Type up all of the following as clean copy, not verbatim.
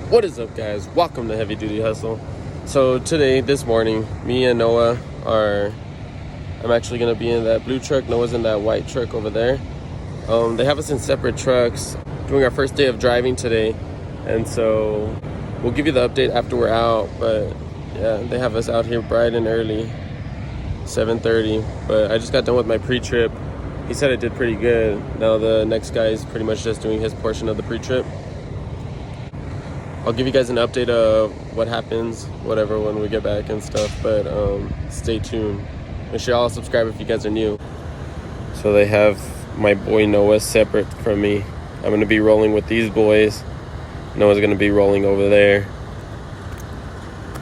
What is up, guys? Welcome to Heavy Duty Hustle. So today, this morning, me and Noah I'm actually going to be in that blue truck. Noah's in that white truck over there. They have us in separate trucks doing our first day of driving today. And so we'll give you the update after we're out. But yeah, they have us out here bright and early, 7:30. But I just got done with my pre-trip. He said it did pretty good. Now the next guy is pretty much just doing his portion of the pre-trip. I'll give you guys an update of what happens, whatever, when we get back and stuff, but stay tuned. Make sure y'all subscribe if you guys are new. So they have my boy Noah separate from me. I'm going to be rolling with these boys. Noah's going to be rolling over there.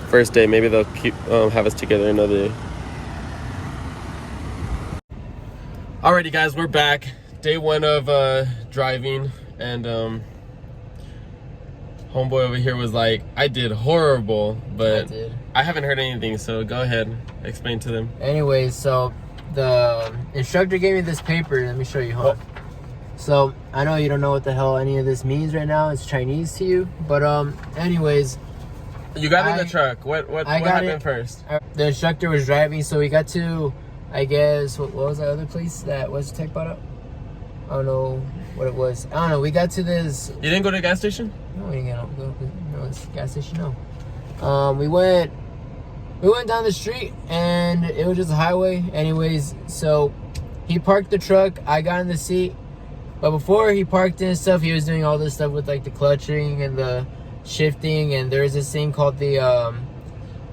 First day, maybe they'll keep have us together another day. Alrighty guys, we're back. Day one of driving, and homeboy over here was like, I did horrible, but I haven't heard anything, so go ahead, explain to them. Anyways, so the instructor gave me this paper. Let me show you, hold on. So I know you don't know what the hell any of this means right now. It's Chinese to you, but anyways, you got in the truck. What happened first? The instructor was driving, so we got to, I guess, what was that other place that was Tech bought up? I don't know what it was. I don't know. We got to this. You didn't go to a gas station? No, we didn't go. No, it's a gas station. No. We went down the street, and it was just a highway. Anyways, so he parked the truck. I got in the seat, but before he parked it and stuff, he was doing all this stuff with like the clutching and the shifting. And there's this thing called the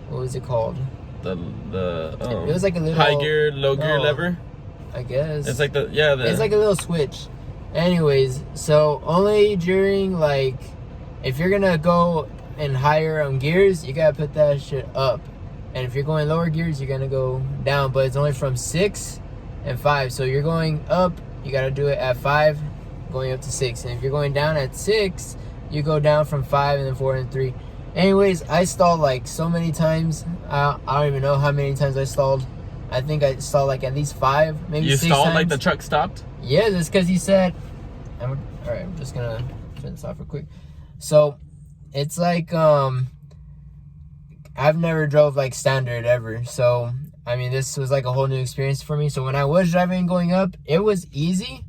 what was it called? It was like a little high gear, low gear lever. I guess it's like it's like a little switch. Anyways, so only during, like, if you're gonna go in higher gears, you gotta put that shit up, and if you're going lower gears, you're gonna go down. But it's only from 6 and 5. So you're going up, you gotta do it at 5, going up to 6. And if you're going down at 6, you go down from 5 and then 4 and 3. Anyways, I stalled like so many times. I don't even know how many times I stalled. I think I stalled like at least 5, maybe 6 times. You stalled like the truck stopped? Yeah, it's because he said, all right, I'm just gonna turn this off real quick. So it's like, I've never drove like standard ever. So, I mean, this was like a whole new experience for me. So when I was driving going up, it was easy.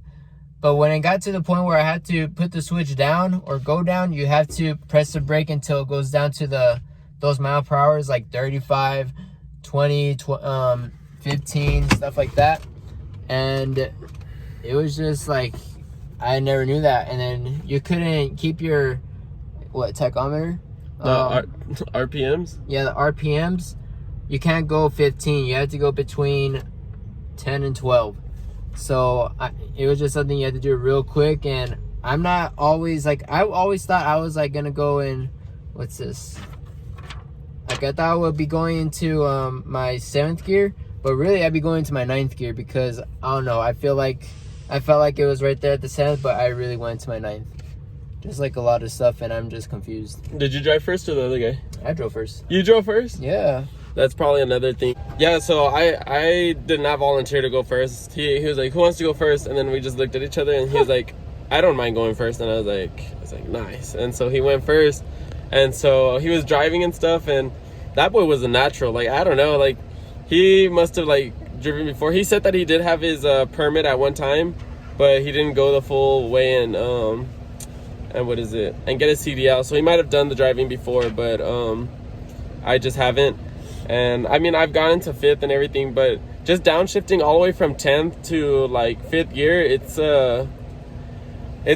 But when it got to the point where I had to put the switch down or go down, you have to press the brake until it goes down to those mile per hours, like 35, 20, 15, stuff like that. And it was just like, I never knew that. And then you couldn't keep your tachometer, RPMs. Yeah, the RPMs. You can't go 15. You have to go between 10 and 12. So it was just something you had to do real quick. And I'm not always like, I always thought I was like gonna go in, what's this, like I thought I would be going into my 7th gear, but really I'd be going to my 9th gear, because I don't know, I felt like it was right there at the 7th, but I really went to my 9th. Just like a lot of stuff, and I'm just confused. Did you drive first or the other guy? I drove first. You drove first? Yeah. That's probably another thing. Yeah, so I did not volunteer to go first. He was like, who wants to go first? And then we just looked at each other, and he was like, I don't mind going first. And I was like, nice. And so he went first. And so he was driving and stuff, and that boy was a natural. Like, I don't know, like, he must have like driven before. He said that he did have his permit at one time, but he didn't go the full way and what is it? And get a CDL. So he might have done the driving before, but I just haven't. And I mean, I've gotten to 5th and everything, but just downshifting all the way from 10th to like 5th gear, it's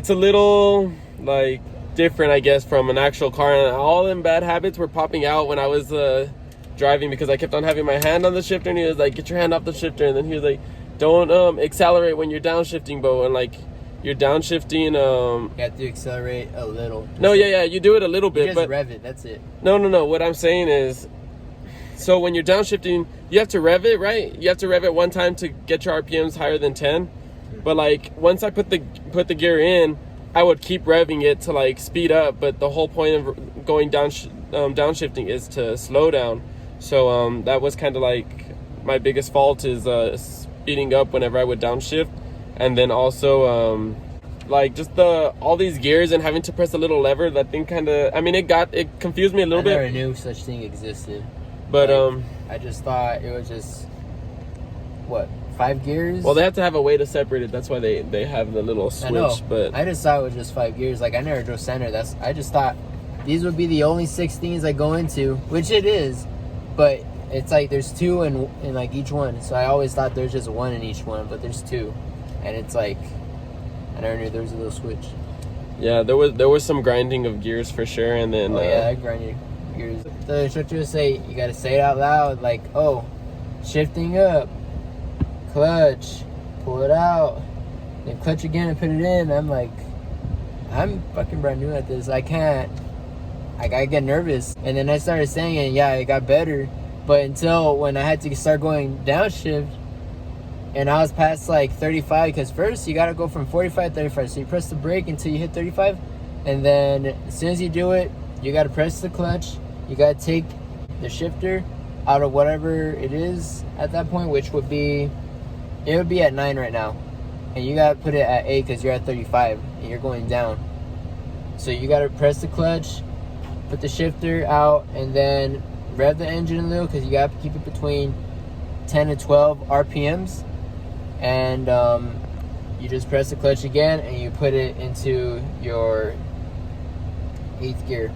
a little like different, I guess, from an actual car. And all them bad habits were popping out when I was driving, because I kept on having my hand on the shifter, and he was like, get your hand off the shifter. And then he was like, don't accelerate when you're downshifting, Bo. And like, you're downshifting, you have to accelerate a little. No, yeah, you do it a little bit, you just but rev it, that's it. No, what I'm saying is, so when you're downshifting, you have to rev it, right? You have to rev it one time to get your RPMs higher than 10. But like, once I put the gear in, I would keep revving it to like speed up. But the whole point of going downshifting is to slow down. So that was kind of like my biggest fault, is speeding up whenever I would downshift. And then also like just all these gears and having to press a little lever. That thing kind of, I mean, it confused me a little bit. I never knew such thing existed. But like, I just thought it was just what, 5 gears. Well, they have to have a way to separate it. That's why they have the little switch. I know, but I just thought it was just 5 gears. Like, I never drove standard. I just thought these would be the only 6 things I go into, which it is, but it's like there's 2 in like each one. So I always thought there's just 1 in each one, but there's 2, and it's like I never knew there was a little switch. Yeah, there was some grinding of gears for sure, and then I grinded gears. The instructor would say, you gotta say it out loud, like, oh, shifting up, clutch, pull it out, then clutch again and put it in. I'm like, I'm fucking brand new at this. I can't. I get nervous. And then I started saying it, yeah, it got better. But until when I had to start going downshift, and I was past like 35, because first you gotta go from 45 to 35. So you press the brake until you hit 35, and then as soon as you do it, you gotta press the clutch. You gotta take the shifter out of whatever it is at that point, which would be, it would be at 9 right now, and you gotta put it at 8 because you're at 35 and you're going down. So you gotta press the clutch, put the shifter out, and then rev the engine a little, because you gotta keep it between 10 and 12 RPMs. And you just press the clutch again and you put it into your 8th gear.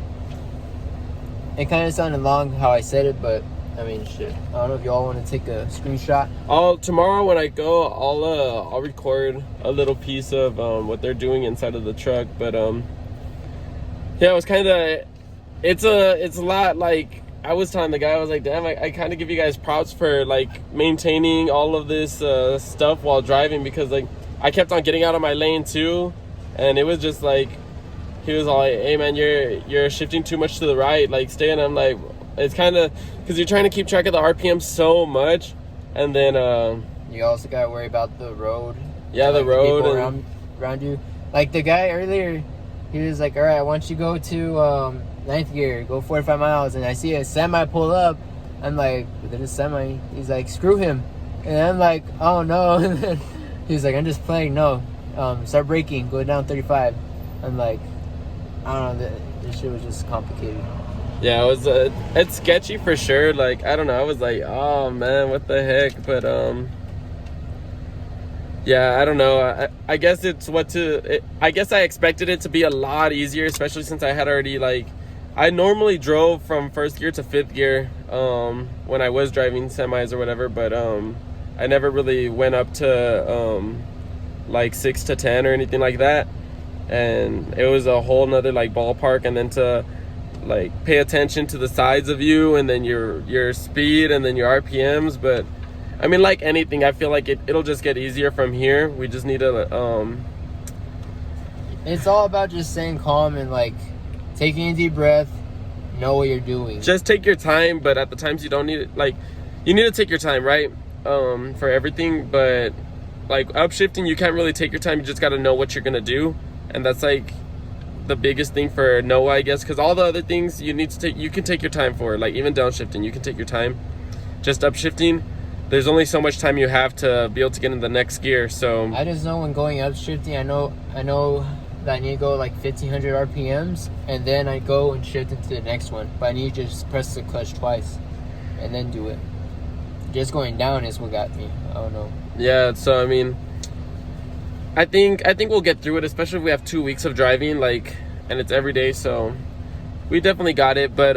It kind of sounded long how I said it, but I mean, shit. I don't know if y'all want to take a screenshot. Tomorrow when I go, I'll record a little piece of what they're doing inside of the truck. But yeah, it was kind of, it's a lot. Like I was telling the guy, I was like, damn, I kind of give you guys props for like maintaining all of this stuff while driving, because like I kept on getting out of my lane too, and it was just like, he was all like, hey man, you're shifting too much to the right, like stay. And I'm like, it's kind of because you're trying to keep track of the RPM so much, and then you also got to worry about the road. Yeah, and, the like, road the people around you. Like the guy earlier, he was like, all right, I want you to go to 9th gear, go 45 miles, and I see a semi pull up. I'm like, there's a semi. He's like, screw him. And I'm like, oh no. And then he's like, I'm just playing. No, start braking, go down 35. I'm like, I don't know, this shit was just complicated. Yeah, it was it's sketchy for sure. Like, I don't know, I was like, oh man, what the heck. But yeah, I don't know. I guess it's I guess I expected it to be a lot easier, especially since I had already, like, I normally drove from 1st gear to 5th gear when I was driving semis or whatever, but I never really went up to like 6 to 10 or anything like that. And it was a whole nother like ballpark, and then to like pay attention to the sides of you, and then your speed, and then your RPMs. But I mean, like anything, I feel like it'll just get easier from here. We just need to it's all about just staying calm and like taking a deep breath, know what you're doing. Just take your time, but at the times you don't need it. Like, you need to take your time, right? For everything, but like upshifting, you can't really take your time. You just got to know what you're gonna do, and that's like the biggest thing for Noah, I guess, because all the other things you need to take, you can take your time for. Like even downshifting, you can take your time. Just upshifting, there's only so much time you have to be able to get in the next gear. So I just know when going upshifting, I know that I need to go like 1500 RPMs, and then I go and shift into the next one. But I need to just press the clutch twice and then do it. Just going down is what got me. I don't know. Yeah, so I mean, I think we'll get through it, especially if we have 2 weeks of driving, like, and it's every day. So we definitely got it. But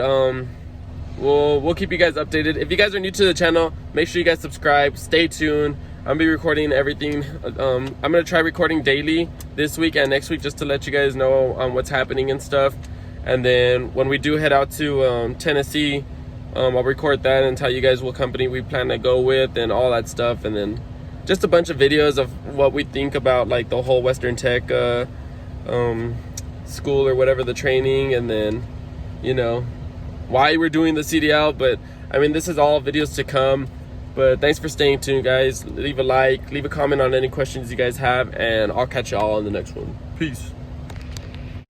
we'll keep you guys updated. If you guys are new to the channel, make sure you guys subscribe. Stay tuned. I'm gonna be recording everything. I'm gonna try recording daily this week and next week, just to let you guys know what's happening and stuff. And then when we do head out to Tennessee, I'll record that and tell you guys what company we plan to go with and all that stuff. And then just a bunch of videos of what we think about like the whole Western Tech school or whatever, the training, and then, you know, why we're doing the CDL. But I mean, this is all videos to come. But thanks for staying tuned, guys. Leave a like, leave a comment on any questions you guys have, and I'll catch y'all on the next one. Peace.